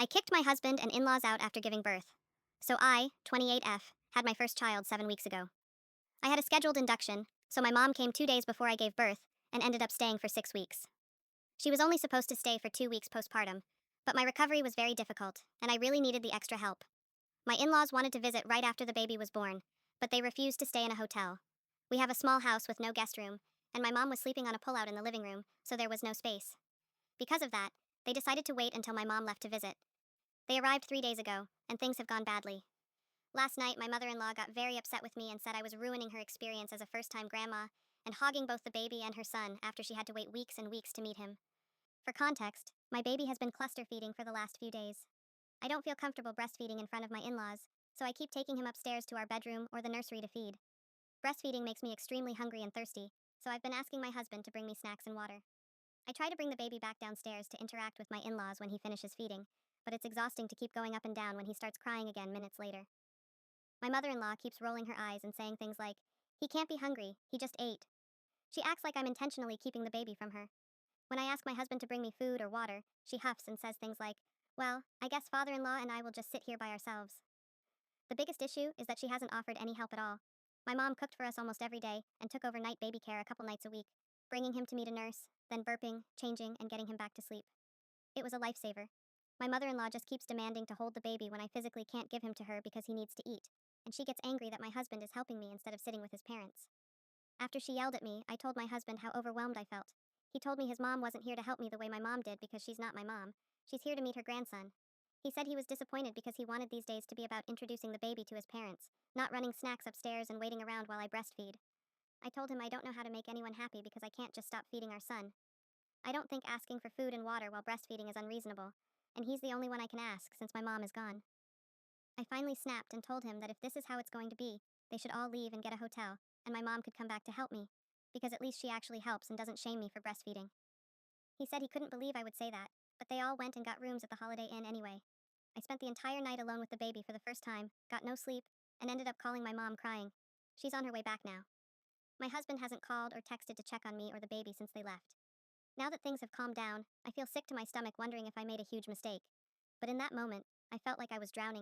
I kicked my husband and in laws out after giving birth. So I, 28F, had my first child 7 weeks ago. I had a scheduled induction, so my mom came 2 days before I gave birth and ended up staying for 6 weeks. She was only supposed to stay for 2 weeks postpartum, but my recovery was very difficult, and I really needed the extra help. My in laws wanted to visit right after the baby was born, but they refused to stay in a hotel. We have a small house with no guest room, and my mom was sleeping on a pullout in the living room, so there was no space. Because of that, they decided to wait until my mom left to visit. They arrived 3 days ago, and things have gone badly. Last night, my mother in law got very upset with me and said I was ruining her experience as a first time grandma and hogging both the baby and her son after she had to wait weeks and weeks to meet him. For context, my baby has been cluster feeding for the last few days. I don't feel comfortable breastfeeding in front of my in laws, so I keep taking him upstairs to our bedroom or the nursery to feed. Breastfeeding makes me extremely hungry and thirsty, so I've been asking my husband to bring me snacks and water. I try to bring the baby back downstairs to interact with my in laws when he finishes feeding, but it's exhausting to keep going up and down when he starts crying again minutes later. My mother in law keeps rolling her eyes and saying things like, "He can't be hungry, he just ate." She acts like I'm intentionally keeping the baby from her. When I ask my husband to bring me food or water, she huffs and says things like, "Well, I guess father in law and I will just sit here by ourselves." The biggest issue is that she hasn't offered any help at all. My mom cooked for us almost every day and took over night baby care a couple nights a week, bringing him to meet a nurse, then burping, changing, and getting him back to sleep. It was a lifesaver. My mother in law just keeps demanding to hold the baby when I physically can't give him to her because he needs to eat, and she gets angry that my husband is helping me instead of sitting with his parents. After she yelled at me, I told my husband how overwhelmed I felt. He told me his mom wasn't here to help me the way my mom did because she's not my mom. She's here to meet her grandson. He said he was disappointed because he wanted these days to be about introducing the baby to his parents, not running snacks upstairs and waiting around while I breastfeed. I told him I don't know how to make anyone happy because I can't just stop feeding our son. I don't think asking for food and water while breastfeeding is unreasonable, and he's the only one I can ask since my mom is gone. I finally snapped and told him that if this is how it's going to be, they should all leave and get a hotel, and my mom could come back to help me, because at least she actually helps and doesn't shame me for breastfeeding. He said he couldn't believe I would say that, but they all went and got rooms at the Holiday Inn anyway. I spent the entire night alone with the baby for the first time, got no sleep, and ended up calling my mom crying. She's on her way back now. My husband hasn't called or texted to check on me or the baby since they left. Now that things have calmed down, I feel sick to my stomach wondering if I made a huge mistake. But in that moment, I felt like I was drowning.